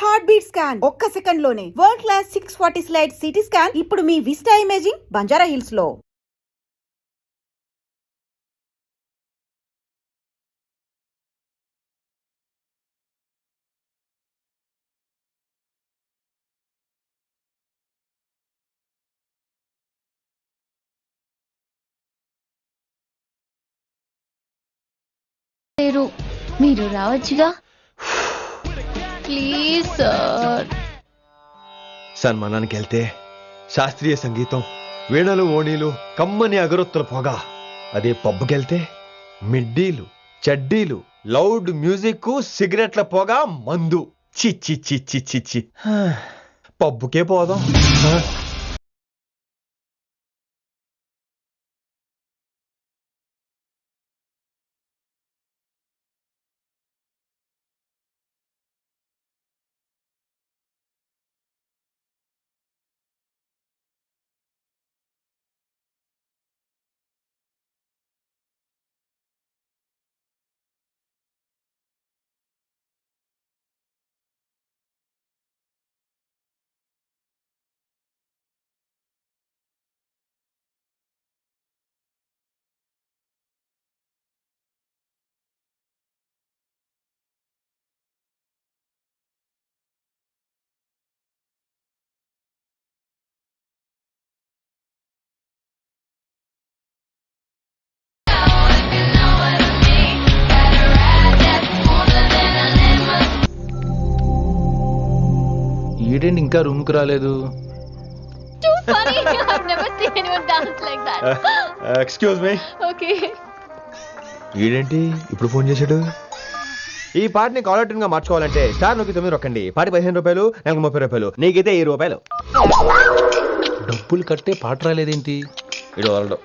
Heart beat scan ఒక్క second లోనే world class 640 slide CT scan ఇప్పుడు మీ విస్టా ఇమేజింగ్ బంజారా హిల్స్ లో. మీరు రావచ్చుగా ప్లీజ్ సార్. సన్మానానికి వెళ్తే శాస్త్రీయ సంగీతం, వీణలు, ఓణీలు, కమ్మని అగరొత్తుల పొగ. అదే పబ్బుకెళ్తే మిడ్డీలు, చడ్డీలు, లౌడ్ మ్యూజిక్, సిగరెట్ల పొగ, మందు. చిచ్చి చిచ్చి చిచ్చి పబ్బుకే పోదాం. ఈడేంటి ఇంకా రూమ్ కు రాలేదు? Excuse me. ఓకే, ఈడేంటి ఇప్పుడు ఫోన్ చేశాడు? ఈ పాటని కాలర్ ట్యూన్ గా మార్చుకోవాలంటే స్టార్ నొక్కి 9 రొక్కండి. పాటి 15 రూపాయలు, నాకు 30 రూపాయలు, నీకైతే 10 రూపాయలు. డబ్బులు కట్టే పాట రాలేదేంటి? ఇడు వదలడు.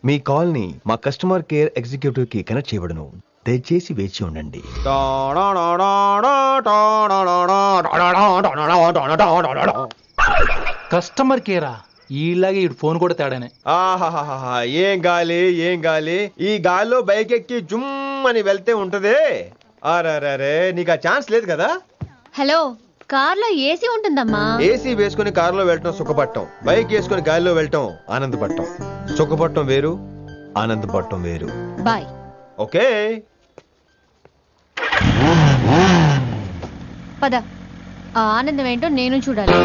మీ కాల్ ని మా కస్టమర్ కేర్ ఎగ్జిక్యూటివ్ కి కనెక్ట్ చేయబడును. దయచేసి వేచి ఉండండి. కస్టమర్ కేరా? ఈలాగే ఇటు ఫోన్ కూడా తేడానే. ఆహాహాహా, ఏం గాలి ఏం గాలి! ఈ గాలిలో బైక్ ఎక్కి జుమ్ అని వెళ్తే ఉంటదే. అరే నీకు ఆ ఛాన్స్ లేదు కదా. హలో, కార్ లో ఏసీ ఉంటుందమ్మా. ఏసీ వేసుకుని కారులో వెళ్ళటం సుఖపట్టం, బైక్ వేసుకుని గాలిలో వెళ్ళటం ఆనందపడటం. సుఖపట్టం వేరు, ఆనందపడటం వేరు. బాయ్. ఓకే పద, ఆ ఆనందం ఏంటో నేను చూడాలి.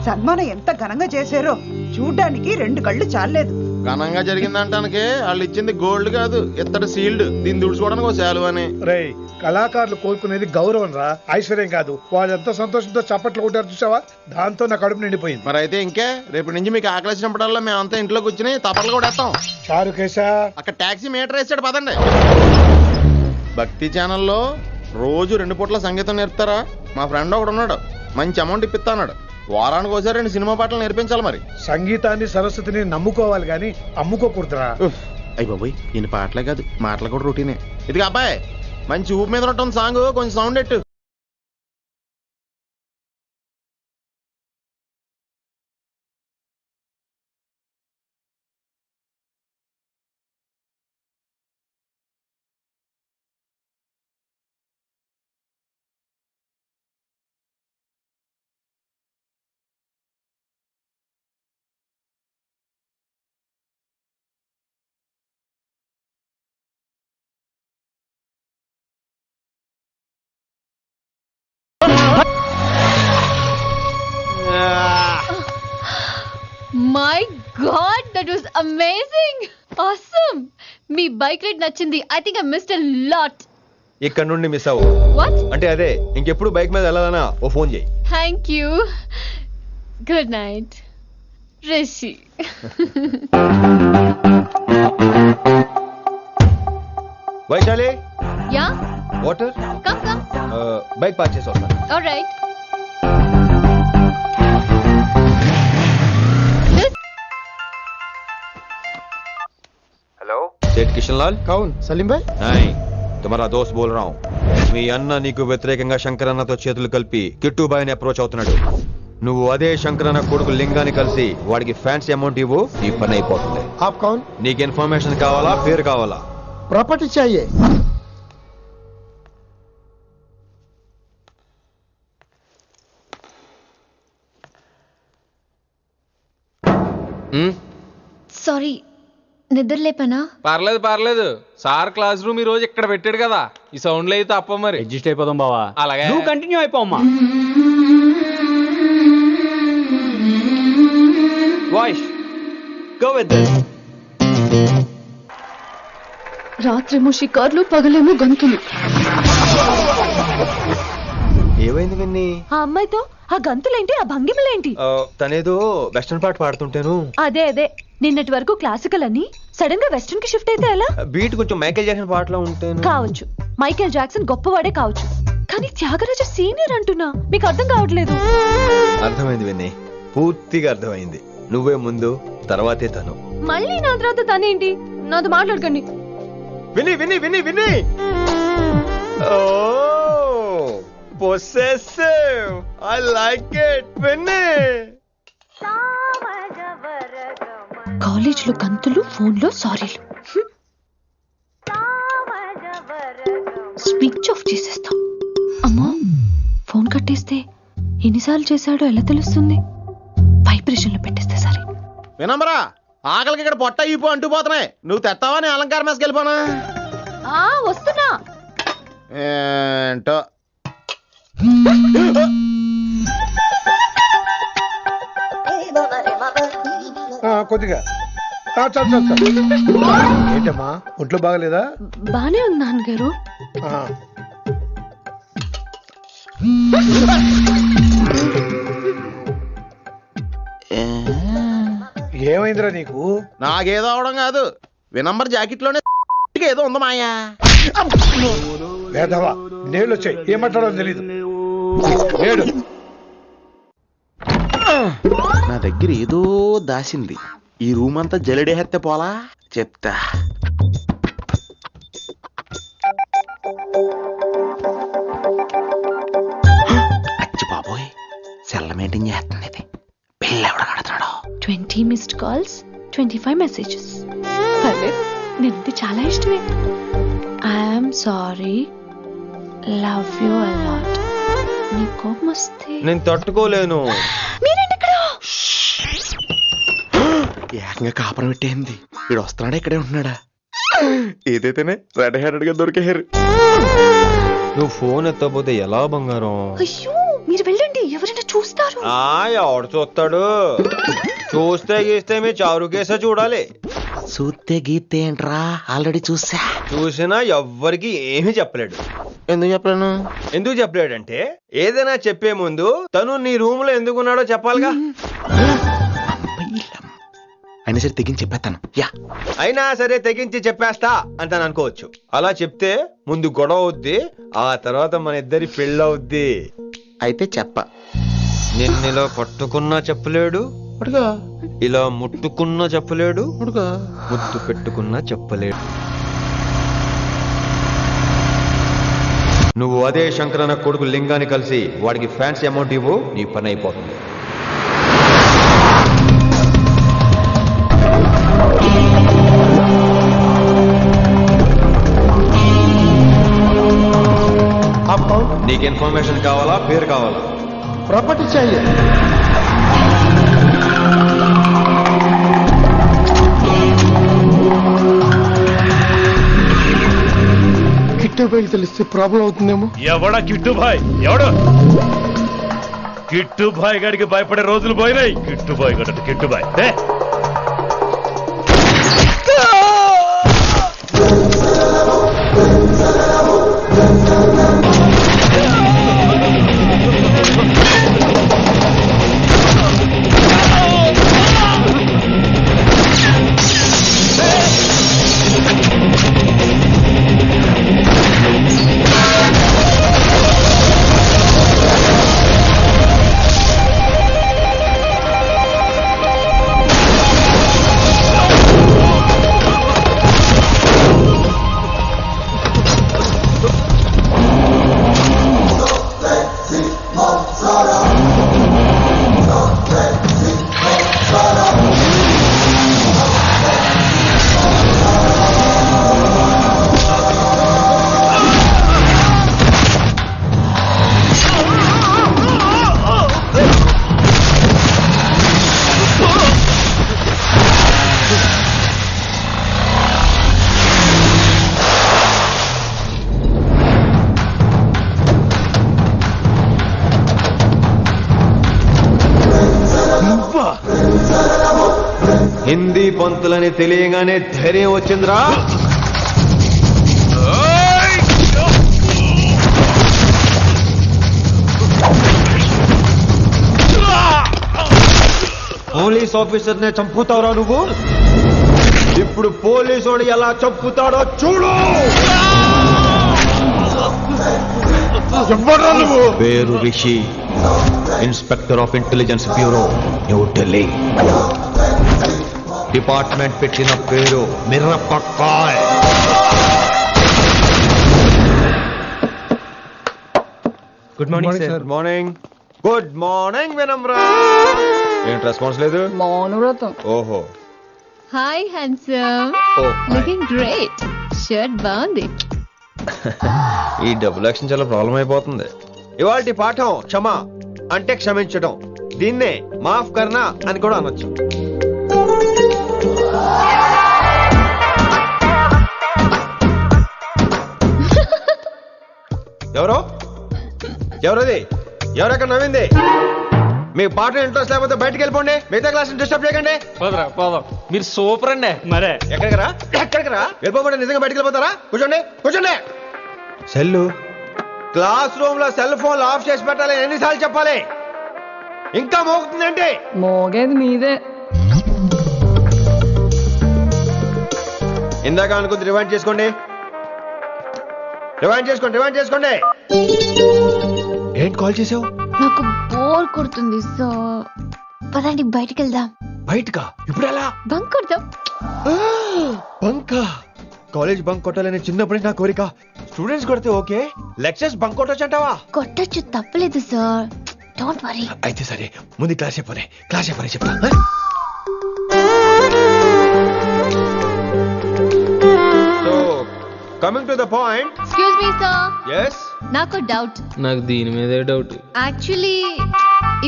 సన్మానం ఎంత ఘనంగా చేశారో చూడ్డానికి 2 కళ్ళు చాలేదు. ఘనంగా జరిగిందంటానికి వాళ్ళు ఇచ్చింది గోల్డ్ కాదు, ఇత్తడి సీల్డ్. దీన్ని దుడుచుకోవడానికి ఒక శాలువ అని. రే, కళాకారులు కోరుకునేది గౌరవం రా, ఐశ్వర్యం కాదు. వాళ్ళు ఎంతో సంతోషంతో చప్పట్లు కొట్టారు చూసావా, దాంతో నా కడుపు నిండిపోయింది. మరి అయితే ఇంకే, రేపటి నుంచి మీకు ఆకలిసినప్పుడల్లా మేమంతా ఇంట్లో కూర్చుని తప్పట్లు కూడా వేస్తాం. చారు కేశా, అక్కడ టాక్సీ మీటర్ వేసాడు, పదండి. భక్తి ఛానల్లో రోజు 2 పూట్ల సంగీతం నేర్పుతారా? మా ఫ్రెండ్ ఒకడు ఉన్నాడు, మంచి అమౌంట్ ఇప్పిస్తా అన్నాడు. వారానికి ఒకసారి 2 సినిమా పాటలు నేర్పించాలి. మరి సంగీతాన్ని సరస్వతిని నమ్ముకోవాలి గాని అమ్ముకోకూడదురా. అయ్యి బాబోయ్, ఈయన పాటలే కాదు మాటలు కూడా రొటీనే. ఇది అబ్బాయి, మంచి ఊపు మీద ఉంటుంది సాంగ్, కొంచెం సౌండ్ ఎట్టు. My God, that was amazing, awesome. మీ బైక్ రైడ్ నచ్చింది. I think I missed a lot. ఇక్కడ నుండి మిస్ అవ్వు. వాట్ అంటే అదే, ఇంకెప్పుడు బైక్ మీద వెళ్ళాలన్నా ఓ ఫోన్ చేయి. Thank you. Good night Rishi. Vaishali, yeah, water. Come come. Bike park చేసి వస్తాను. ఆల్రైట్. हेलो, सेठ किशन लाल. కౌన్ సలీం భాయ్? नहीं, तुम्हारा दोस्त बोल रहा हूँ. మీ అన్న నీకు వ్యతిరేకంగా శంకర్ అన్నతో చేతులు కలిపి కిట్టుబాయిని అప్రోచ్ అవుతున్నాడు. నువ్వు అదే శంకరన్న కొడుకు లింగాన్ని కలిసి వాడికి ఫ్యాన్సీ అమౌంట్ ఇవ్వు, నీ పని అయిపోతుంది. आप कौन? నీకు ఇన్ఫర్మేషన్ కావాలా, పేరు కావాలా? प्रॉपर्टी चाहिए. సారీ, నిద్ర లేపనా? పర్లేదు పర్లేదు, సార్ క్లాస్ రూమ్ ఈ రోజు ఇక్కడ పెట్టాడు కదా, ఈ సౌండ్లు అయితే తప్ప మరి అడ్జస్ట్ అయిపోదాం బావా. అలాగే నువ్వు కంటిన్యూ అయిపోమ్మా. Voice go with this. రాత్రేమో షికార్లు, పగలేమో గంతులు. ఏమైంది విన్ని? ఆ అమ్మాయితో ఆ గంతులేంటి, ఆ భంగిమలేంటి? తనేదో వెస్టర్న్ పాట పాడుతుంటేను. అదే నిన్నటి వరకు క్లాసికల్ అని సడన్ గా వెస్టర్న్ కి షిఫ్ట్ అయితే ఎలా? బీట్ కొంచెం మైకేల్ జాక్సన్ పాటలో ఉంటాను. కావచ్చు, మైకేల్ జాక్సన్ గొప్పవాడే కావచ్చు, కానీ త్యాగరాజ సీనియర్ అంటున్నా. మీకు అర్థం కావట్లేదు. అర్థమైంది విన్ని, పూర్తిగా అర్థమైంది. నువ్వే ముందు, తర్వాతే తను. మళ్ళీ నా తర్వాత తనేంటి? నాతో మాట్లాడకండి. విని విని విని విని possessive. I like it. విని కాలేజ్ లో గంతులు, ఫోన్ లో సారీలు. స్విచ్ ఆఫ్ చేసేస్తా. అమ్మో, ఫోన్ కట్టేస్తే ఎన్నిసార్లు చేశాడో ఎలా తెలుస్తుంది? వైబ్రేషన్ లో పెట్టేస్తే సరే. వినమ్రా, ఆకలికి ఇక్కడ పొట్ట ఈపు అంటుపోతున్నాయి. నువ్వు తెస్తావా, నేను అలంకార మేసకి వెళ్ళిపోనా? వస్తున్నా. ఏంటో కొద్దిగా చాలు. ఏంటమ్మా, ఒంట్లో బాగలేదా? బానే ఉంది నాన్నగారు. ఆ. ఏమైందిరా నీకు? నాకేదో అవడం కాదు, వినంబర్ జాకెట్ లోనే ఏదో ఉంది మాయా. లేదవా, నేళ్ళు వచ్చాయి, ఏం మాట్లాడో తెలీదు. నేడు నా దగ్గర ఏదో దాసింది. ఈ రూమ్ అంతా జలడేహెత్తే పోలా చెప్తా. అచ్చి బాబోయ్, సెల్ల మెయింటైన్ చేస్తుంది ఇది. పిల్ల ఎవడ కడుతున్నాడు? 20 మిస్డ్ కాల్స్, 25 మెసేజెస్. నేనంటే చాలా ఇష్టమే. I'm sorry, love you a lot. నీ కోపం వస్తే నేను తట్టుకోలేను. మీరేంటి ఇక్కడ? ఏకంగా కాపురం పెట్టేంది. వీడు వస్తున్నాడా, ఇక్కడే ఉంటున్నాడా? ఏదైతేనే రెడ్ హ్యాండెడ్ గా దొరికేహారు. నువ్వు ఫోన్ ఎత్తపోతే ఎలా బంగారం? అయ్యో, మీరు వెళ్ళండి, ఎవరైనా చూస్తారు. ఎవడు చూస్తాడు? చూస్తే గీస్తే మీ చారు కేసే చూడాలి. చూస్తే గీతే ఏంట్రా, ఆల్రెడీ చూసా. చూసినా ఎవ్వరికి ఏమీ చెప్పలేడు. ఎందుకు చెప్పలేను? ఎందుకు చెప్పలేడంటే, ఏదైనా చెప్పే ముందు తను నీ రూమ్ లో ఎందుకున్నాడో చెప్పాలిగా. అయినా సరే తెగించి చెప్పేస్తాను. అయినా సరే తెగించి చెప్పేస్తా అంటాను అనుకోవచ్చు. అలా చెప్తే ముందు గొడవ అవుద్ది, ఆ తర్వాత మన ఇద్దరి పెళ్ళవుద్ది. అయితే చెప్ప. నిన్నిలా పట్టుకున్నా చెప్పలేడు, ఇలా ముట్టుకున్నా చెప్పలేడు, ముద్దు పెట్టుకున్నా చెప్పలేడు. నువ్వు అదే శంకరన్న కొడుకు లింగాన్ని కలిసి వాడికి ఫ్యాన్సీ అమౌంట్ ఇవ్వు, నీ పని అయిపోతుంది. నీకు ఇన్ఫర్మేషన్ కావాలా, పేరు కావాలా? प्रॉपर्टी चाहिए. కిట్టు బయలు తెలిస్తే ప్రాబ్లం అవుతుందేమో. ఎవడా కిట్టు భాయ్? ఎవడు కిట్టు భాయ్ గడికి భయపడే రోజులు పోయినాయి. కిట్టు భాయ్ గడ కిట్టు భాయ్ హిందీ పంతులని తెలియగానే ధైర్యం వచ్చిందిరా. పోలీస్ ఆఫీసర్ నే చంపుతావురా నువ్వు. ఇప్పుడు పోలీసుడు ఎలా చంపుతాడో చూడు. పేరు Rishi, inspector of intelligence bureau, New Delhi. Department పెట్టిన పేరు మిరపకాయ్. Good morning sir. Good morning. Good morning Vinamra. ఏంటి రెస్పాన్స్ లేదు? మౌనవ్రతం. ఓహో. Hi handsome, looking great. Shirt బాగుంది. ఈ డబుల్ యాక్షన్ చాలా ప్రాబ్లం అయిపోతుంది. ఇవాల్టి పాఠం క్షమ అంటే క్షమించడం. దీన్నే మాఫ్ కర్నా అని కూడా అనొచ్చు. ఎవరో ఎవరది? ఎవరెక్కడ నవ్వింది? మీకు పాట ఇంట్రెస్ట్ లేకపోతే బయటకు వెళ్ళిపోండి. మిగతా క్లాస్ డిస్టర్బ్ చేయకండి. పోదాం. మీరు సూపర్ అండి. మరే ఎక్కడికి రా వెళ్ళిపోకుండా నిజంగా బయటకు వెళ్ళిపోతారా? కూర్చోండి. సెల్లు క్లాస్ రూమ్ లో సెల్ ఫోన్ ఆఫ్ చేసి పెట్టాలి. ఎన్నిసార్లు చెప్పాలి? ఇంకా మోగుతుందంటే మోగేది మీదే. ఇందాక అనుకుంది రివైండ్ చేసుకోండి. ఏంటి కాల్ చేసావు? నాకు బోర్ కొడుతుంది, సో పదండి బయటికి వెళ్దాం. బయటకా? ఇప్పుడు ఎలా? బంక్ కొడదాం. బంకా? కాలేజ్ బంక్ కొట్టాలని చిన్నప్పటి నా కోరిక. స్టూడెంట్స్ కొడితే ఓకే, లెక్చర్స్ బంక్ కొట్టొచ్చు అంటావా? కొట్టచ్చు, తప్పలేదు సార్. Don't worry. అయితే సరే, ముందు క్లాస్ చెప్పాలి చెప్తా. So coming to the point. Excuse me sir. yes నాకు డౌట్. నాకు దీని మీదే డౌట్. యాక్చువల్లీ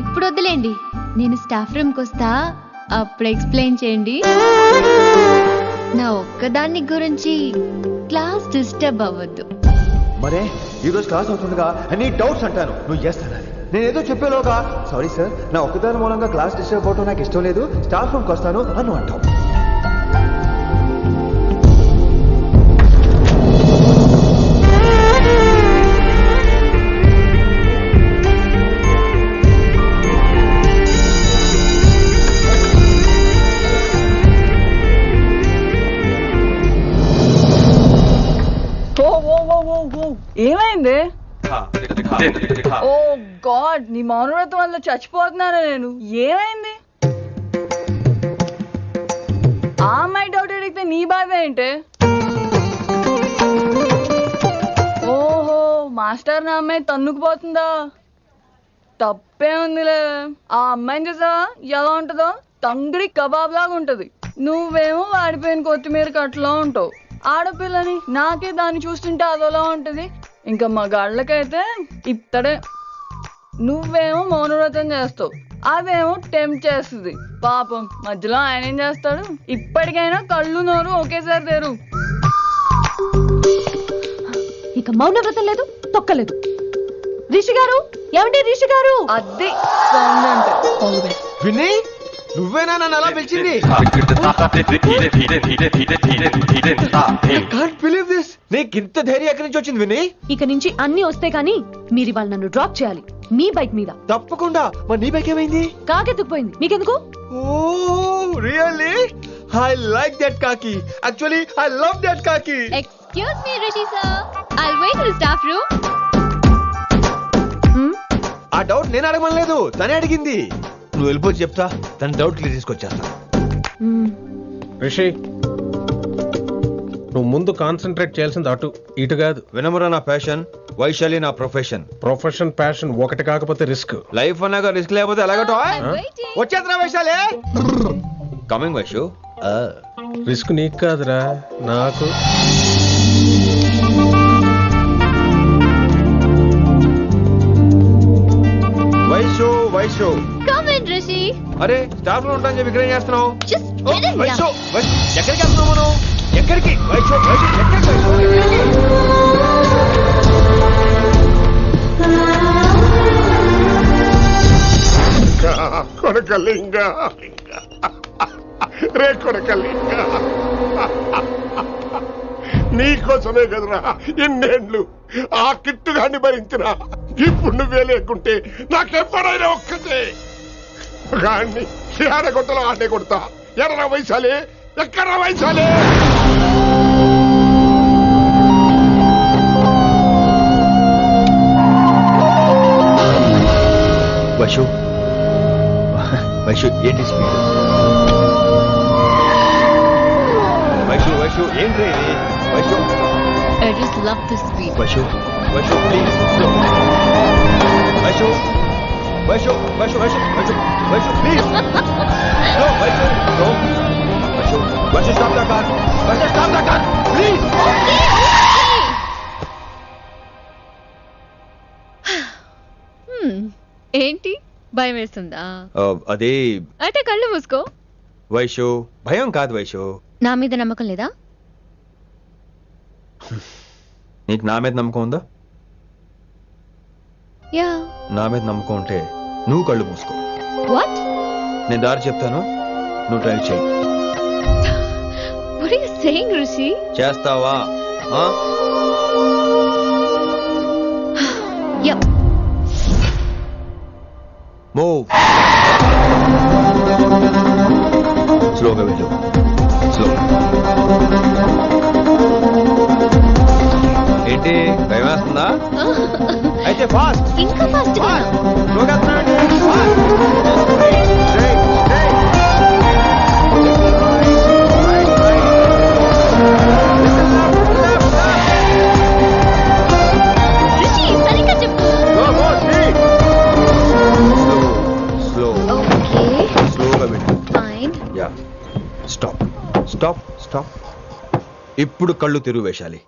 ఇప్పుడు వదిలేండి, నేను స్టాఫ్ రూమ్కి వస్తా, అప్పుడు ఎక్స్ప్లెయిన్ చేయండి. నా ఒక్కదాన్ని గురించి క్లాస్ డిస్టర్బ్ అవ్వద్దు. మరే ఈ రోజు క్లాస్ అవుతుండగా అన్ని డౌట్స్ అంటాను, నువ్వు చేస్తానని. నేను ఏదో చెప్పేలోగా సారీ సార్, నా ఒక్కదాని మూలంగా క్లాస్ డిస్టర్బ్ అవటం నాకు ఇష్టం లేదు, స్టాఫ్ రూమ్కి వస్తాను అని అంటావు. ఏమైంది? ఓ గాడ్, నీ మౌనవ్రతం వల్ల చచ్చిపోతున్నాను నేను. ఏమైంది? ఆ అమ్మాయి డౌట్ అడిగితే నీ బాధ ఏంటి? ఓహో, మాస్టర్ నా అమ్మాయి తన్నుకుపోతుందా? తప్పే ఉందిలే. ఆ అమ్మాయిని చూసావా ఎలా ఉంటుందో? తంగిడి కబాబ్ లాగా ఉంటది. నువ్వేమో వాడిపోయిన కొత్తిమీర కట్లా ఉంటావు. ఆడపిల్లని నాకే దాన్ని చూస్తుంటే అదోలా ఉంటది. ఇంకా మగాళ్ళకైతే ఇత్తడే. నువ్వేమో మౌనవ్రతం చేస్తావు, అదేమో టెంప్ట్ చేస్తుంది. పాపం మధ్యలో ఆయన ఏం చేస్తాడు? ఇప్పటికైనా కళ్ళు నోరు ఒకేసారి తెరు. ఇక మౌనవ్రతం లేదు, తొక్కలేదు. రిషి గారు, ఏమండి రిషి గారు? అది సౌండ్ అంటే. విని నువ్వేనా నన్ను అలా పిలిచింది? నీకింత ధైర్యం ఎక్కడి నుంచి వచ్చింది విని? ఇక నుంచి అన్ని వస్తే కానీ మీరు ఇవాళ నన్ను డ్రాప్ చేయాలి మీ బైక్ మీద. తప్పకుండా. మరి నీ బైక్ ఏమైంది? కాకెత్తుకుపోయింది. మీకెందుకు? Oh really? I like that కాకి. యాక్చువల్లీ ఐ లవ్ దట్ కాకి. Excuse me Rishi sir, I'll wait in staff room. ఆ డౌట్ నేను అడగమనలేదు, తనే అడిగింది. నువ్వు వెళ్ళిపోయి చెప్తా, తన డౌట్ క్లియర్ తీసుకొచ్చేస్తా. రిషి, నువ్వు ముందు కాన్సన్ట్రేట్ చేయాల్సింది అటు ఇటు కాదు. వినమ్ర నా ప్యాషన్, వైశాలి నా ప్రొఫెషన్. ప్రొఫెషన్ ప్యాషన్ ఒకటి కాకపోతే రిస్క్. లైఫ్ అన్నాక రిస్క్ లేకపోతే ఎలాగటో? వచ్చేద్రా వైశాలి. కమింగ్ వైషు. రిస్క్ నీకు కాదురా, నాకు. Vaishu come in Rishi. అరే స్టాఫ్ లో ఉంటాను చెప్పి ఇక్కడ ఏం చేస్తున్నావు? Just get in. వైషు ఎక్కడికి వెళ్తున్నావు మనం? ఎక్కడికి? వైషు ఎక్కడికి? కొడకలింగ రే కొడకల్లి నీకోసమే కదరా ఎన్నేళ్ళు ఆ కిట్టుగాన్ని భరించిన. ఇప్పుడు నువ్వే లేకుంటే నాకెప్పుడైనా ఒక్కటే గాన్ని ఆడగొట్టలో ఆడే కొడతా. ఎర్ర వయసాలే ఎక్కడ వయసాలే. వైషు వైషు ఏంటి స్పీడ్? వైషు వైషు ఏంటి ఇది? Vaishu I just love this speed. Vaishu Vaishu please Vaishu Vaishu Vaishu Vaishu Vaishu Vaishu please Vaishu Vaishu Vaishu stop the car. Vaishu stop the car please. ఏంటి భయం వేస్తుందా? అదే అయితే కళ్ళు మూసుకో. వైషు భయం కాదు వైషు. నా మీద నమ్మకం లేదా? నీకు నా మీద నమ్మకం ఉందా? యా. నా మీద నమ్మకం ఉంటే నువ్వు కళ్ళు మూసుకో. వాట్? నేను దారి చెప్తాను, నువ్వు ట్రై చేయి. What are you saying, Rishi? చేస్తావా? Yep. మూవ్. స్లోగా వెళ్ళు. స్లో. ఏంటి భయం వేస్తుందా? అయితే ఫాస్ట్. ఇంకా ఫాస్ట్ గా. స్లోగా Rishi, సరిగ్గా చెప్పు. స్లో. ఓకే. స్లోగా వెళ్ళు. Fine. Yeah. Stop stop stop. ఇప్పుడు కళ్ళు తెరువు వేశాలి.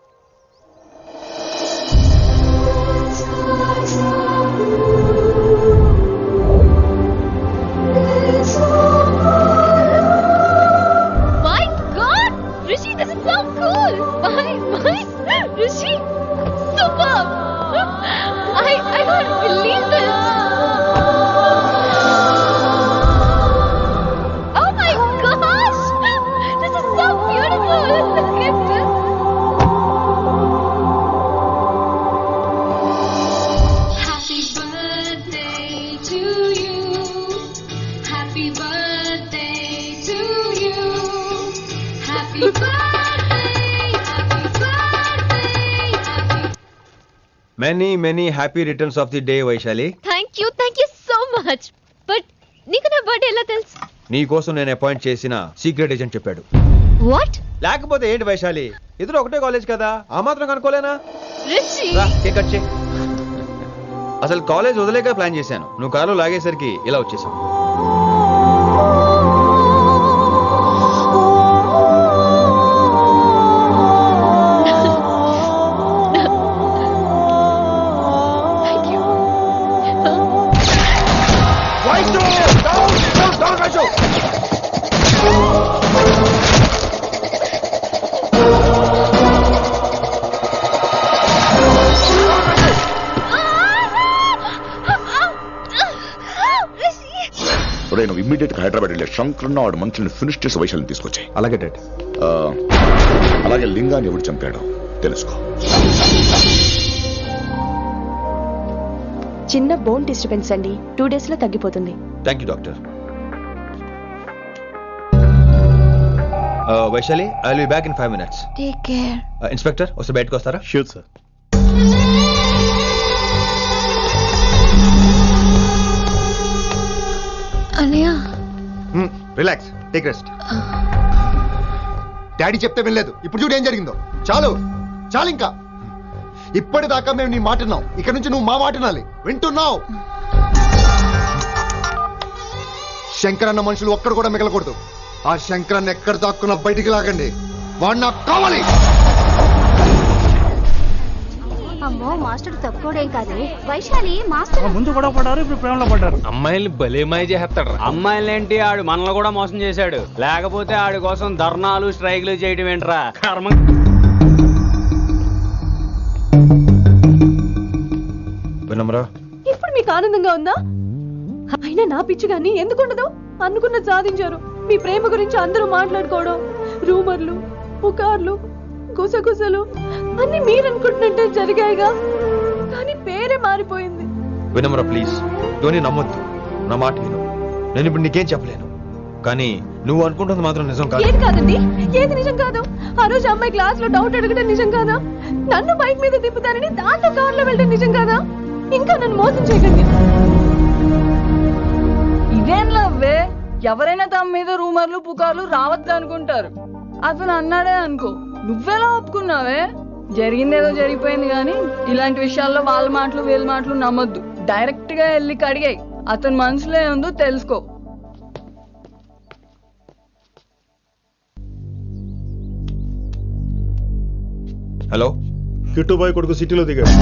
My God, Rishi, this is so cool. My, Rishi, superb. I can't believe this. Oh my gosh, this is so beautiful. Look at this. Happy birthday to you. Happy birthday to you. Happy birthday, happy birthday, happy. Many happy returns of the day Vaishali. Thank you so much. But నీకు నా birthday ఎలా తెలుసు? నీ కోసం నేను appoint చేసిన secret agent చెప్పాడు. What? లేకపోతే ఏంటి వైశాలి, ఇద్దరు ఒకటే కాలేజ్ కదా, ఆ మాత్రం కనుక్కోలేనా? Rishi. రా, కేక్ కట్ చేయి. అసలు కాలేజ్ వదిలేక ప్లాన్ చేశాను, నువ్వు కారు లాగేసరికి ఇలా వచ్చేసావు. Thank you. నువ్వు ఇమ్మీడియట్ గా హైదరాబాద్ వెళ్ళే శంకరన్న వాడు మనుషుల్ని ఫినిష్ చేసి వైశాల్ని తీసుకొచ్చాయి. అలాగే డాడ్. అలాగే లింగాన్ని ఎవడు చంపాడో తెలుసుకో. చిన్న బోన్ డిస్టర్బెన్స్ అండి, 2 days లో తగ్గిపోతుంది. Thank you doctor. Vaishali, I will be back in 5 minutes. Take care. Inspector వస్తే బయటకు వస్తారా? Sure sir. అన్నయ్య. Relax, take rest. డాడీ చెప్తే వినలేదు, ఇప్పుడు చూడు ఏం జరిగిందో. చాలు చాలు, ఇంకా ఇప్పటిదాకా మేము నీ మాట విన్నాం, ఇక్కడ నుంచి నువ్వు మా మాట వినాలి. వింటున్నావు? శంకర్ అన్న మనుషులు ఒక్కడు కూడా మిగలకూడదు. ఆ శంకరాన్ని ఎక్కడ దాక్కున్నా బయటికి లాగండి, వాడు నాకు కావాలి. అమ్మో, మాస్టర్ తక్కువడేం కాదే. వైశాలి మాస్టర్ ముందు కూడా పడ్డారు, ఇప్పుడు ప్రేమలో పడ్డారు. అమ్మాయిల్ని భలే మాయ చేస్తాడు. అమ్మాయిలేంటి, ఆడు మనల్ని కూడా మోసం చేశాడు. లేకపోతే ఆడి కోసం ధర్నాలు స్ట్రైక్లు చేయడం ఏంట్రా కర్మ. వినమ్రా, ఇప్పుడు మీకు ఆనందంగా ఉందా? అయినా నా పిచ్చి గాని ఎందుకుండదు? అనుకున్న సాధించారు. మీ ప్రేమ గురించి అందరూ మాట్లాడుకోవడం, రూమర్లు, పుకార్లు, గుసగుసలు అన్ని మీరనుకుంటున్నట్టే జరిగాయిగా, కానీ పేరే మారిపోయింది. వినమ్ర ప్లీజ్, ధోని నమ్మొద్దు, నా మాట విను. నేను ఇప్పుడు నీకేం చెప్పలేను, కానీ నువ్వు అనుకుంటుంది మాత్రం నిజం కాదు. ఏది కాదండి, ఏది నిజం కాదు? ఆ రోజు అమ్మాయి క్లాస్ లో డౌట్ అడగడం నిజం కాదా? నన్ను బైక్ మీద తిప్పుతానని దాంట్లో కార్లో వెళ్ళడం నిజం కాదా? ఇంకా నన్ను మోసం చేయకండి. ఇదేం లవ్వే? ఎవరైనా తమ మీద రూమర్లు పుకార్లు రావద్దు అనుకుంటారు. అతను అన్నాడే అనుకో, నువ్వెలా ఒప్పుకున్నావే? జరిగిందేదో జరిగిపోయింది, కానీ ఇలాంటి విషయాల్లో వాళ్ళ మాటలు వీళ్ళ మాటలు నమ్మొద్దు. డైరెక్ట్ గా వెళ్ళి కడిగాయి, అతని మనసులో ఏముందో తెలుసుకో. హలో, కిట్టుబాయ్ కొడుకు సిటీలో దిగాడు.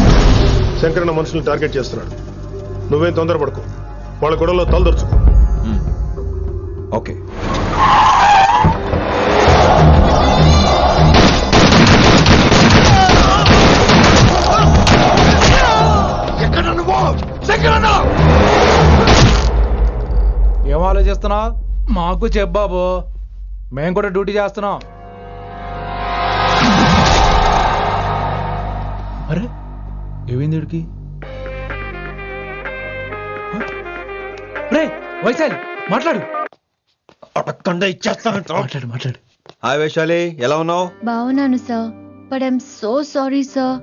శంకరన్న మనుషుల్ని టార్గెట్ చేస్తున్నాడు. నువ్వేం తొందరపడకు, వాళ్ళ గొడవలో తలదొరుచుకో. ఓకే. ఏం ఆలోచిస్తున్నావు? మాకు చెప్పాబు, మేము కూడా డ్యూటీ చేస్తున్నాం. అరే ఏమైంది వీడికి? రే వైశాలి, మాట్లాడు. మాట్లాడు. హాయ్ వైశాలి, ఎలా ఉన్నావు? బాగున్నాను sir, but I'm so sorry sir.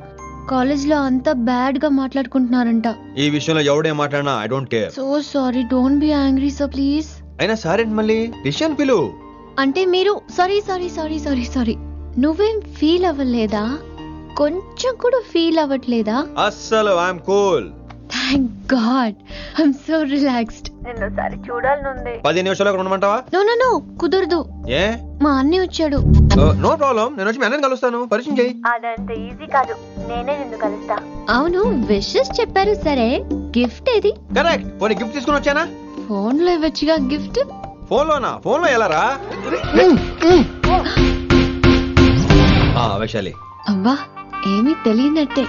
కాలేజ్లో అంతా బ్యాడ్ గా మాట్లాడుకుంటున్నారంట. ఈ విషయంలో ఎవడే మాట్లాడినా I don't care. So sorry, don't be angry sir please. అయినా సరే మళ్ళీ డిసిషన్ పిలు. అంటే మీరు sorry sorry sorry sorry sorry నువ్వేం ఫీల్ అవ్వలేదా? కొంచెం కూడా ఫీల్ అవ్వట్లేదా? అస్సలు I'm cool. Thank God, I'm so relaxed. నిన్నోసారి చూడాలనుంది. 10 నిమిషాలు ఉండమంటావా? నో నో నో, కుదరదు. ఏ? మా అన్నయ్య వచ్చాడు. నో ప్రాబ్లం, నేను వచ్చి మీ అన్నని కలుస్తాను. పరిచయం చేయి. అదంత ఈజీ కాదు, నేనే నిన్ను కలుస్తా. అవును, విషెస్ చెప్పారు సరే, గిఫ్ట్ ఏది? కరెక్ట్, పోనీ గిఫ్ట్ తీసుకుని వచ్చానా? ఫోన్ లో ఇవ్వచ్చుగా గిఫ్ట్. ఫోన్ లోనా? ఫోన్ లో ఎలా రా? వైశాలి. అబ్బా, ఏమీ తెలియనట్టే.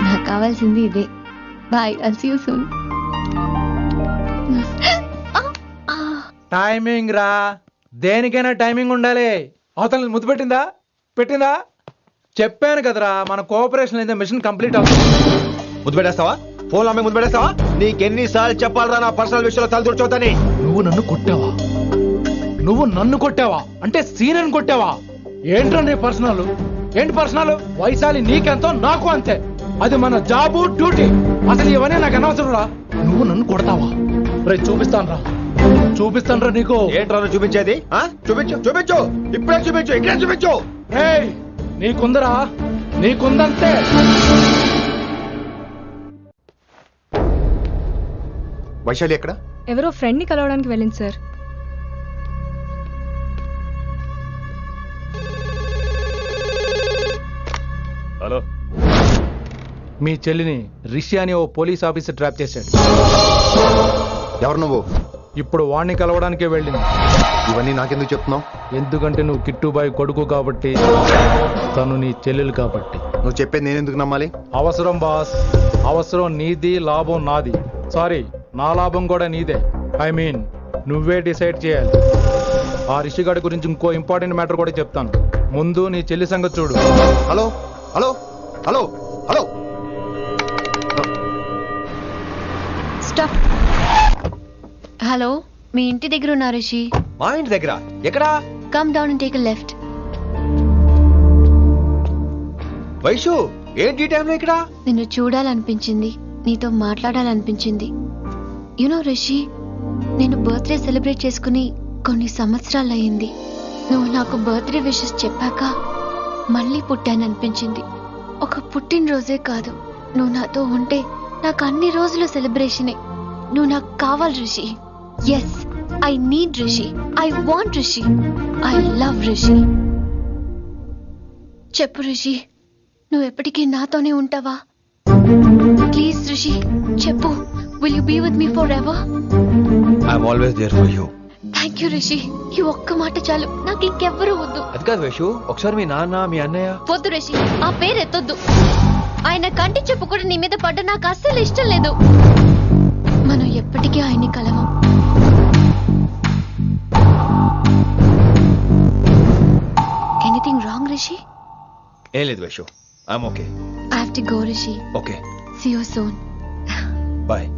నాకు కావాల్సింది ఇదే. Bye, I'll see you soon. Timing రా, దేనికైనా టైమింగ్ ఉండాలి. అవతల ముద్దు పెట్టిందా? చెప్పాను కదరా, మన కోఆపరేషన్ అయితే మిషన్ కంప్లీట్ అవుతుంది. ముద్దు పెట్టేస్తావా? ఫోన్ లో ముద్దు పెట్టేస్తావా? నీకెన్నిసార్లు చెప్పాలరా నా పర్సనల్ విషయంలో తలదూర్చోద్దని? నువ్వు నన్ను కొట్టావా అంటే సీనియర్ కొట్టావా? ఏంట్రా నీ పర్సనల్? ఏంటి పర్సనల్? వైశాలి నీకెంతో నాకు అంతే, అది మన జాబు డ్యూటీ. అసలు ఇవన్నీ నాకు అనవసరం రా. నువ్వు నన్ను కొడతావా? రే చూపిస్తాను రా నీకు. ఏంట్రా చూపించేది? చూపించు, ఇప్పుడే చూపించు, ఇక్కడే చూపించు. నీకుందంతే. వైశాలి ఎక్కడ? ఎవరో ఫ్రెండ్ ని కలవడానికి వెళ్ళింది సార్. హలో, మీ చెల్లిని రిషి అని ఓ పోలీస్ ఆఫీసర్ ట్రాప్ చేశాడు. ఎవరు నువ్వు? ఇప్పుడు వాణ్ణి కలవడానికే వెళ్ళింది. ఇవన్నీ నాకెందుకు చెప్తున్నావు? ఎందుకంటే నువ్వు కిట్టుబాయ్ కొడుకు కాబట్టి, తను నీ చెల్లెలు కాబట్టి. నువ్వు చెప్పేది నేను ఎందుకు నమ్మాలి? అవసరం బాస్, అవసరం నీది, లాభం నాది. సారీ, నా లాభం కూడా నీదే. ఐ మీన్ నువ్వే డిసైడ్ చేయాలి. ఆ రిషిగాడి గురించి ఇంకో ఇంపార్టెంట్ మ్యాటర్ కూడా చెప్తాను. ముందు నీ చెల్లి సంగతి చూడు. Hello hello hello hello stop. Hello, మీ ఇంటి దగ్గర ఉన్నా రిషి? మా ఇంటి దగ్గర? ఎక్కడా? Come down and take a left. Vaishu, ఏంటి టైంలో ఇక్కడ? నిన్ను చూడాలనిపించింది, నీతో మాట్లాడాలనిపించింది. యునో రిషి, నేను బర్త్డే సెలబ్రేట్ చేసుకుని కొన్ని సంవత్సరాలు అయింది. నువ్వు నాకు బర్త్డే విషెస్ చెప్పాక మళ్ళీ పుట్టాననిపించింది. ఒక పుట్టినరోజే కాదు, నువ్వు నాతో ఉంటే నాకు అన్ని రోజులు సెలబ్రేషనే. నువ్వు నాకు కావాలి Rishi. Yes, I need Rishi, I want Rishi, I love Rishi. చెప్పు రిషి, నువ్వు ఎప్పటికీ నాతోనే ఉంటావా? ప్లీజ్ రిషి చెప్పు. Will you be with me forever? I'm always there for you. Thank you Rishi, ఈ ఒక్క మాట చాలు, నాకు ఇంకెవ్వరూ వద్దు. అది కాదు వైషు, ఒకసారి మీ నాన్న, మీ అన్నయ్య. వద్దు రిషి, ఆ పేరు ఎత్తొద్దు. ఆయన కంటి చెప్పు కూడా నీ మీద పడ్డ నాకు అస్సలు ఇష్టం లేదు. మనం ఎప్పటికీ ఆయన్ని కలవం. రిషి? ఏం లేదు Vaishu, I'm okay. I have to go Rishi. Okay, see you soon. Bye.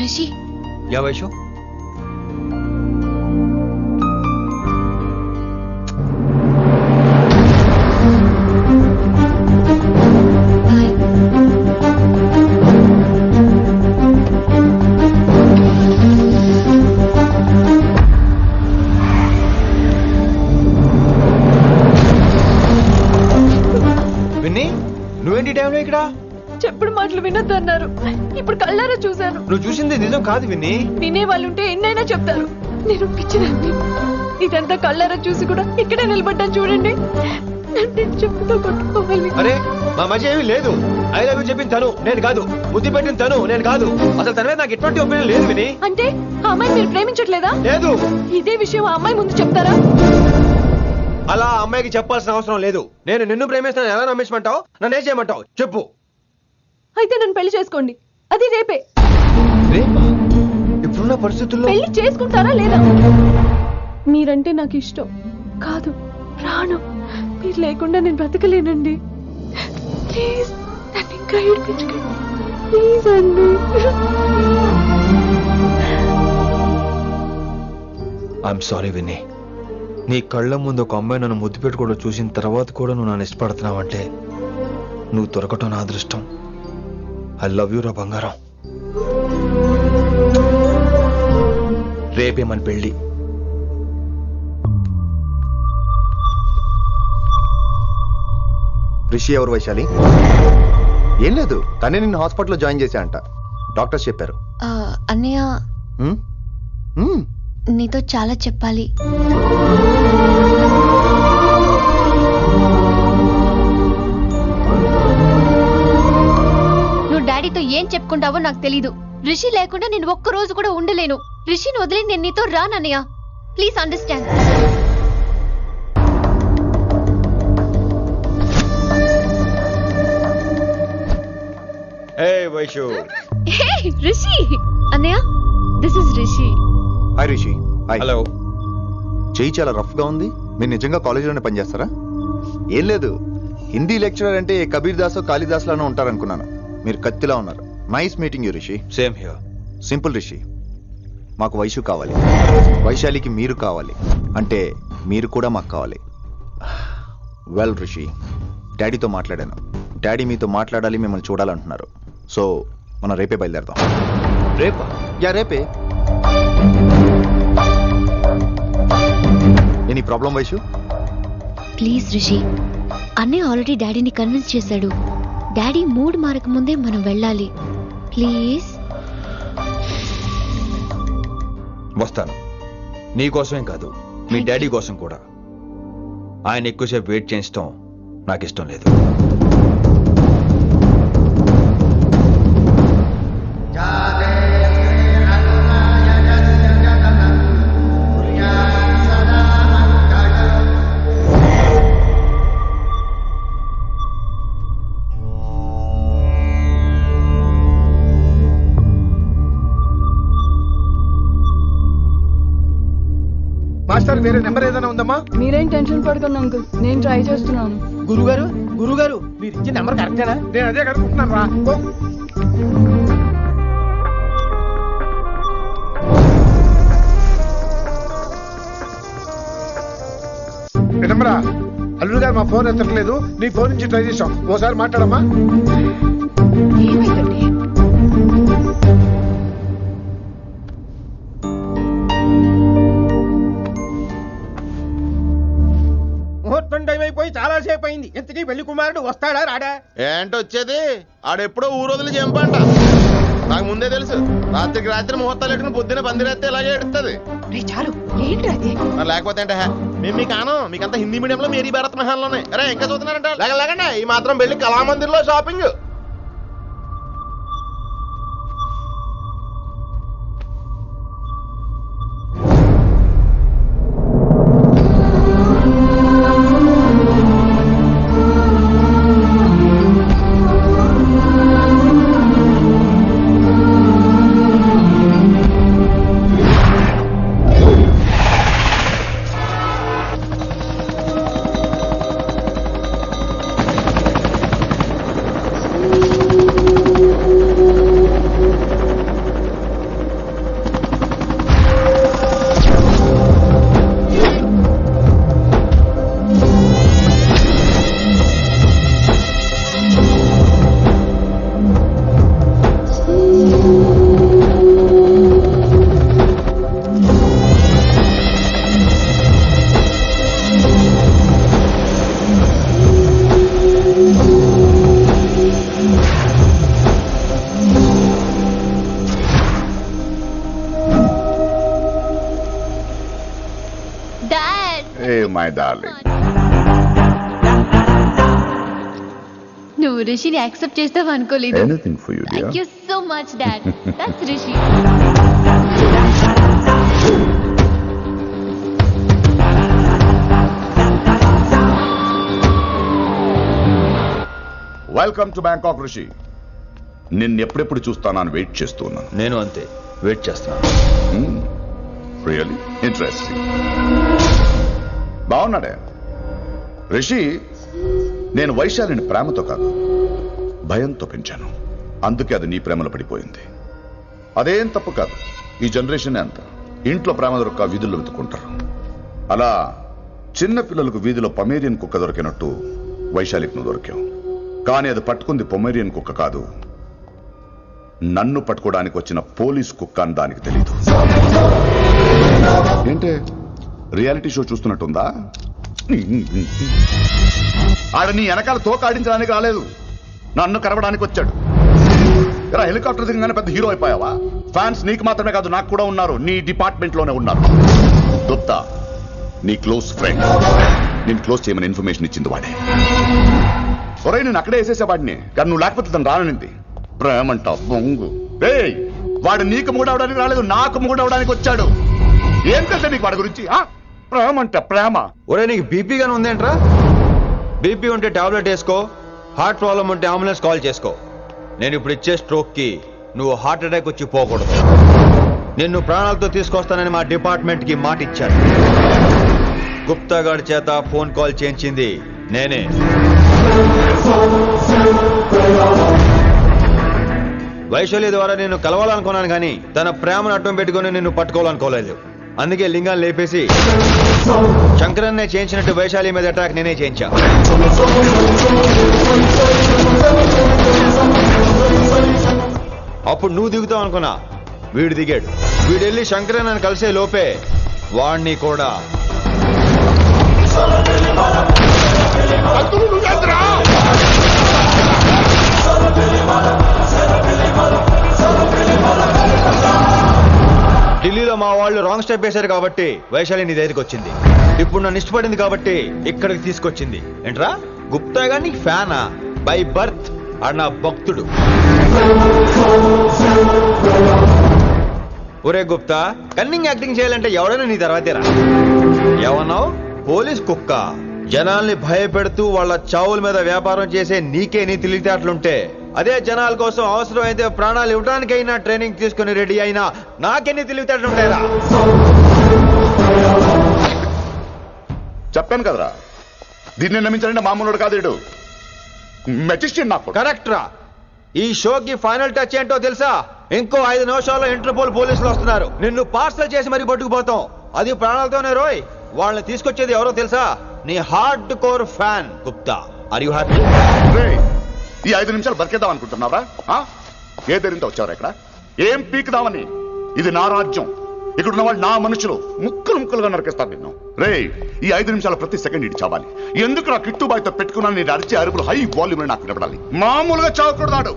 Rishi, yeah Vaishu. నువ్వేంటి టైంలో ఇక్కడ? చెప్పుడు మాటలు వినొద్దన్నారు, ఇప్పుడు కళ్ళారా చూశాను. నువ్వు చూసింది నిజం కాదు విన్ని. వినే వాళ్ళుంటే ఎన్నైనా చెప్తారు, నేను పిచ్చిదాన్ని. ఇదంతా కళ్ళారా చూసి కూడా ఇక్కడే నిలబడ్డాను చూడండి. నన్ను చెప్పుతో కొట్టుకోవాలి. అరే మా మధ్య ఏమీ లేదు. ఐ లవ్ యూ చెప్పింది తను, నేను కాదు. బుద్ధి పెట్టిన తను, నేను కాదు. అసలు తన మీద నాకు ఎటువంటి ఒపీనియన్ లేదు విని. అంటే ఆ అమ్మాయిని మీరు ప్రేమించట్లేదా? లేదు. ఇదే విషయం ఆ అమ్మాయి ముందు చెప్తారా? అలా అమ్మాయికి చెప్పాల్సిన అవసరం లేదు. నేను నిన్ను ప్రేమిస్తాను ఎలా నమ్మించమంటావు? నన్ను ఏం చేయమంటావు చెప్పు. అయితే నన్ను పెళ్లి చేసుకోండి, అది రేపే. రేపా? ఇప్పుడున్న పరిస్థితుల్లో పెళ్లి చేసుకుంటారా లేదా? మీరంటే నాకు ఇష్టం కాదు, ప్రాణం. మీరు లేకుండా నేను బ్రతకలేనండి. ప్లీజ్ నన్ను ఇంకా ఏడిపించకండి, ప్లీజ్ అండి. I'm sorry Vinny. నీ కళ్ళ ముందు ఒక అమ్మాయి నన్ను ముద్దు పెట్టుకోవడం చూసిన తర్వాత కూడా నువ్వు నన్ను ఇష్టపడుతున్నావంటే నువ్వు దొరకటం నా అదృష్టం. ఐ లవ్ యూ రా బంగారం. రేపే మన పెళ్ళి. రిషి ఎవరు వైశాలి? ఏం లేదు, తనే నిన్ను హాస్పిటల్లో జాయిన్ చేశా అంట, డాక్టర్స్ చెప్పారు. అన్నయ్య, నీతో చాలా చెప్పాలి. నువ్వు డాడీతో ఏం చెప్పుకుంటావో నాకు తెలీదు. రిషి లేకుండా నేను ఒక్క రోజు కూడా ఉండలేను. రిషిని వదిలి నేను నీతో రానన్నయ్య. Please understand. Hey Vaishu. Hey Rishi. అన్నయ్య, this is Rishi. Hi Rishi. Hi. Hello. చెయ్యి చాలా రఫ్ గా ఉంది. మీరు నిజంగా కాలేజీలోనే పనిచేస్తారా? ఏం లేదు, హిందీ లెక్చరర్ అంటే కబీర్ దాసో కాళిదాస్ లానో ఉంటారనుకున్నాను. మీరు కత్తిలా ఉన్నారు. Nice meeting you Rishi. Same here. Simple Rishi, మాకు వైషు కావాలి, వైశాలికి మీరు కావాలి, అంటే మీరు కూడా మాకు కావాలి. వెల్ రిషి, డాడీతో మాట్లాడాను. డాడీ మీతో మాట్లాడాలి, మిమ్మల్ని చూడాలంటున్నారు. సో మనం రేపే బయలుదేరదాం. రేపా? యా రేపే. Any problem Vaishu? Please Rishi, అన్నయ్య ఆల్రెడీ డాడీని కన్విన్స్ చేశాడు. డాడీ మూడ్ మారక ముందే మనం వెళ్ళాలి. ప్లీజ్. వస్తాను. నీ కోసమేం కాదు, మీ డాడీ కోసం కూడా. ఆయన ఎక్కువసేపు వెయిట్ చేయించడం నాకు ఇష్టం లేదు. మాస్టర్ వేరే నెంబర్ ఏదైనా ఉందమ్మా? మీరేం టెన్షన్ పడకండి అంకుల్, నేను ట్రై చేస్తున్నాను. గురుగారు మీరు ఇచ్చిన నెంబర్ కరెక్టేనా? నేను అదే కనుక్కుంటున్నాను రా. నెంబరా? అల్లుడు గారు మా ఫోన్ ఎత్తట్లేదు, నీ ఫోన్ నుంచి ట్రై చేసాం, ఓసారి మాట్లాడమ్మా. ఏమైందండి? ముహూర్తం టైం అయిపోయి చాలా సేపు అయింది. ఇంతకీ పెళ్లి కుమారుడు వస్తాడా రాడా? ఏంటి వచ్చేది? ఆడెప్పుడో ఊరోదులు చెంపంట. నాకు ముందే తెలుసు. రాత్రికి రాత్రి ముహూర్తాలు ఎట్టుకుని పొద్దున పందిరేస్తే ఇలాగే ఎడుతుంది. చాలు, ఏంటి అది? లేకపోతే అంటే మేము మీకు ఆనం, మీకంతా హిందీ మీడియంలో మేరీ భారత్ మహాల్లోనే. అరే ఇంకా చూస్తున్నారంట. లేకండి, ఈ మాత్రం వెళ్ళి కళామందిర్లో షాపింగ్. డార్లింగ్. నువ్వు రిషిని యాక్సెప్ట్ చేస్తావు అనుకోలేదు. Anything for you dear. Thank you so much dad. That's Rishi. Welcome to Bangkok Rishi. నిన్ను ఎప్పుడెప్పుడు చూస్తానని వెయిట్ చేస్తూ ఉన్నాను. నేను అంతే వెయిట్ చేస్తున్నాను. Really interesting. బాగున్నాడే రిషి. నేను వైశాలిని ప్రేమతో కాదు భయంతో పెంచాను. అందుకే అది నీ ప్రేమలో పడిపోయింది. అదేం తప్పు కాదు. ఈ జనరేషన్ అంత ఇంట్లో ప్రేమ దొరక్క వీధుల్లో వెతుకుంటారు. అలా చిన్న పిల్లలకు వీధిలో పమేరియన్ కుక్క దొరికినట్టు వైశాలికి నువ్వు దొరికావు. కానీ అది పట్టుకుంది పొమేరియన్ కుక్క కాదు, నన్ను పట్టుకోవడానికి వచ్చిన పోలీస్ కుక్క అని దానికి తెలీదు. ఏంటే రియాలిటీ షో చూస్తున్నట్టుందా? ఆడ నీ వెనకాల తోకాడించడానికి రాలేదు, నన్ను కరవడానికి వచ్చాడు. ఇలా హెలికాప్టర్ దిగగానే పెద్ద హీరో అయిపోయావా? ఫ్యాన్స్ నీకు మాత్రమే కాదు నాకు కూడా ఉన్నారు. నీ డిపార్ట్మెంట్ లోనే ఉన్నారు. గుప్తా నీ క్లోజ్ ఫ్రెండ్. నేను క్లోజ్ చేయమని ఇన్ఫర్మేషన్ ఇచ్చింది వాడే. ఒరే నేను అక్కడే వేసేసేవాడిని, కానీ నువ్వు లేకపోతే తను రానంది. ప్రేమంట బొంగు. వాడు నీకు మూడవడానికి రాలేదు, నాకు మూడవడానికి వచ్చాడు. ఏం తెలుసా నీకు వాడి గురించి? ప్రేమంట ప్రేమ. ఒరే నీకు బీపీ గానీ ఉందేంట్రా? బీపీ ఉంటే టాబ్లెట్ వేసుకో, హార్ట్ ప్రాబ్లం ఉంటే అంబులెన్స్ కాల్ చేసుకో. నేను ఇప్పుడు ఇచ్చే స్ట్రోక్ కి నువ్వు హార్ట్ అటాక్ వచ్చి పోకూడదు. నిన్ను ప్రాణాలతో తీసుకొస్తానని మా డిపార్ట్మెంట్ కి మాట ఇచ్చాను. గుప్తా గారి చేత ఫోన్ కాల్ చేయించింది నేనే. వైశాలి ద్వారా నేను కలవాలనుకున్నాను కానీ తన ప్రేమను అడ్డం పెట్టుకుని నిన్ను పట్టుకోవాలనుకోలేదు. అందుకే లింగాన్ని లేపేసి శంకరన్నే చేయించినట్టు వైశాలి మీద అటాక్ నేనే చేయించా. అప్పుడు నువ్వు దిగుతావు అనుకున్నా, వీడు దిగాడు. వీడు వెళ్ళి శంకరన్నని కలిసే లోపే వాణ్ణి కూడా ఢిల్లీలో మా వాళ్ళు రాంగ్ స్టెప్ వేశారు కాబట్టి వైశాలి నీ దగ్గరికి వచ్చింది. ఇప్పుడు నన్ను ఇష్టపడింది కాబట్టి ఇక్కడికి తీసుకొచ్చింది. ఏంట్రా గుప్తా గాని ఫ్యానా? బై బర్త్ ఆడు నా భక్తుడు. ఒరే గుప్తా, కన్నింగ్ యాక్టింగ్ చేయాలంటే ఎవడైనా నీ తర్వాతేరా. ఏమన్నావు? పోలీస్ కుక్క. జనాల్ని భయపెడుతూ వాళ్ళ చావుల మీద వ్యాపారం చేసే నీకే నీ తెలివితేటలుంటే అదే జనాల కోసం అవసరమైతే ప్రాణాలు ఇవ్వడానికైనా ట్రైనింగ్ తీసుకుని రెడీ అయినా నాకెన్ని తెలివితేటలుంటాయరా? చెప్పాను కదరా, దీన్ని నమ్మించాలంటే మామూలుడు కాదు, వీడు మెజిస్ట్రియన్. నాకు కరెక్ట్ రా. ఈ షోకి ఫైనల్ టచ్ ఏంటో తెలుసా? ఇంకో 5 నిమిషాల్లో ఇంటర్పోల్ పోలీసులు వస్తున్నారు. నిన్ను పార్సల్ చేసి మరీ పట్టుకుపోతాం. అది ప్రాణాలతోనే రోయ్. వాళ్ళని తీసుకొచ్చేది ఎవరో తెలుసా? నీ hardcore fan Gupta. Are you happy? ఈ 5 నిమిషాలు బతికేద్దాం అనుకుంటున్నావా? ఏ ధైర్యంతో వచ్చారా ఇక్కడ? ఏం పీకుదామని? ఇది నా రాజ్యం. ఇక్కడున్న వాళ్ళు నా మనుషులు. ముక్కలు ముక్కలుగా నరికేస్తారు నిన్ను. ఈ 5 నిమిషాలు ప్రతి సెకండ్ ఇడి చావాలి. ఎందుకు నా కిట్టుబాయ్తో పెట్టుకున్నాను? నేను అరిచే అరుపులు హై వాల్యూమ్ నాకు వినపడాలి. మామూలుగా చావకూడదాడు.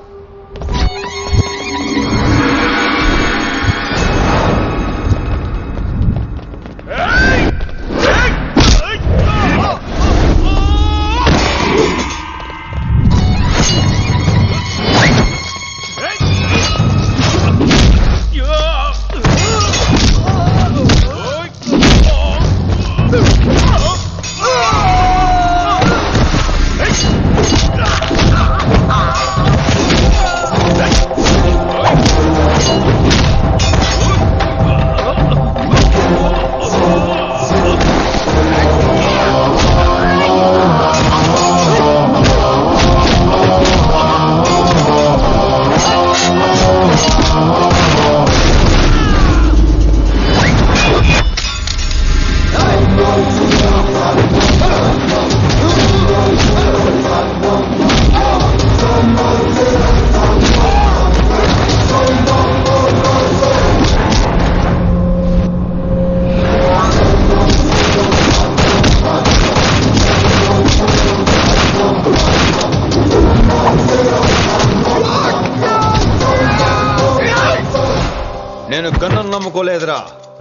నేను గన్నును నమ్ముకోలేదురా,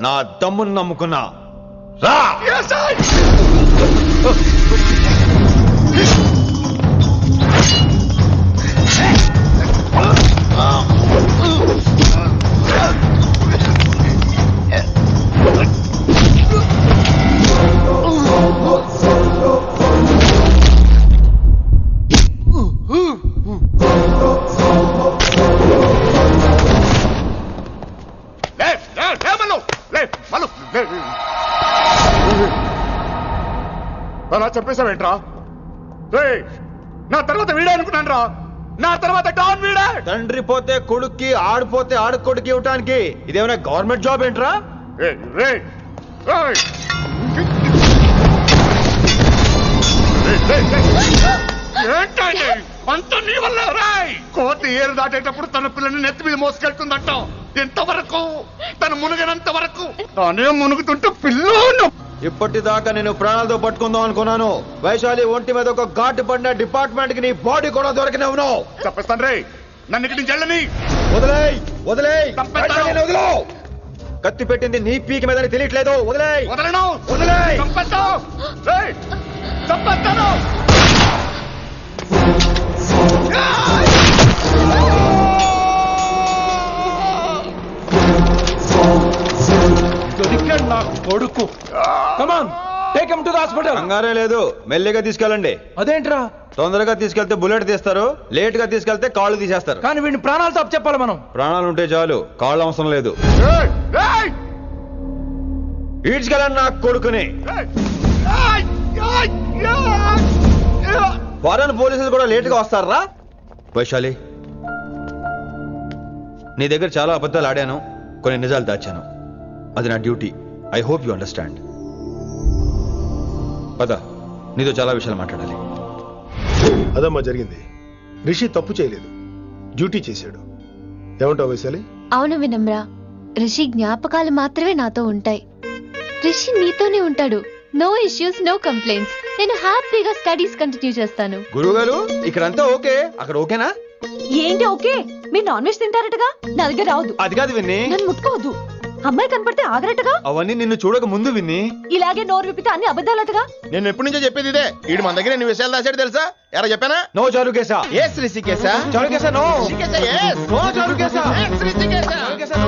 నా దమ్మును నమ్ముకున్నా. రా! చెప్పేశావేంట్రా? రేయ్, నా తర్వాత వీడే అనుకున్నాను రా. నా తర్వాత డాన్ వీడే. తండ్రి పోతే కొడుక్కి, ఆడిపోతే ఆడకొడుకి ఇవ్వటానికి ఇదేమైనా గవర్నమెంట్ జాబ్ ఏంట్రా? రేయ్, రేయ్, రేయ్. ఏంటండి అంత నీ వల్ల? రాయ్, కోతి ఏరు దాటేటప్పుడు తన పిల్లని నెత్తి మీద మోసుకెళ్తుందంట. ఎంతవరకు? తను మునిగినంత వరకు. తానే మునుగుతుంటే పిల్లను ఇప్పటిదాకా నేను ప్రాణాలతో పట్టుకుందాం అనుకున్నాను. వైశాలి ఒంటి మీద ఒక ఘాటు పడిన డిపార్ట్మెంట్ కి నీ బాడీ కూడా దొరికినవును. చెప్పేస్తాను రే, నన్ను ఇక్కడి నుంచి వెళ్ళని. వదిలేయ్, వదిలేయ్, వదిలో. కత్తి పెట్టింది నీ పీక మీద తెలియట్లేదు. వదిలేయ్. వదలను. వదిలేయ్. చంపేస్తాను. రేయ్, చంపేస్తాను. దొరికాడు నా కొడుకు. Come on, take him to the hospital. కంగారే లేదు, మెల్లిగా తీసుకెళ్ళండి. అదేంట్రా? తొందరగా తీసుకెళ్తే బుల్లెట్ తీస్తారు, లేట్ గా తీసుకెళ్తే కాళ్ళు తీసేస్తారు. కానీ వీడిని ప్రాణాలతో చెప్పాలి మనం. ప్రాణాలు ఉంటే చాలు, కాళ్ళు అవసరం లేదు. ఈడ్చుకెళ్ళండి నా కొడుకుని. ఫారెన్ పోలీసులు కూడా లేట్ గా వస్తారా? వైశాలి, నీ దగ్గర చాలా అబద్ధాలు ఆడాను, కొన్ని నిజాలు దాచాను. అది నా duty. I hope you understand. పద, నీతో చాలా విషయాలు మాట్లాడాలి. అదమ్మా జరిగింది. రిషి తప్పు చేయలేదు, డ్యూటీ చేశాడు. ఏమంటావు వైశాలి? అవును వినమ్రా, రిషి జ్ఞాపకాలు మాత్రమే నాతో ఉంటాయి. రిషి నీతోనే ఉంటాడు. No issues, no complaints. నేను హ్యాపీగా స్టడీస్ కంటిన్యూ చేస్తాను. గురువు గారు, ఇక్కడంతా ఓకే, అక్కడ ఓకేనా? ఏంటి ఓకే? మీరు నాన్ వెజ్ తింటారటగా, నా దగ్గర రావద్దు. అది కాదు విన్ని, నన్ను ముట్టుకోవద్దు. అమ్మాయి కనపడితే ఆగరటగా. అవన్నీ నిన్ను చూడక ముందు విన్ని. ఇలాగే నోరు విప్పితే అన్ని అబద్ధాలటగా. నేను ఎప్పటి నుంచో చెప్పేది ఇదే. వీడు మన దగ్గర ఎన్ని విషయాలు దాచాడు తెలుసా? ఎరా చెప్పానా? No Charukesha. Yes Rishikesha. Charukesha no. Rishikesha yes. No Charukesha. Yes Rishikesha. Charukesha no.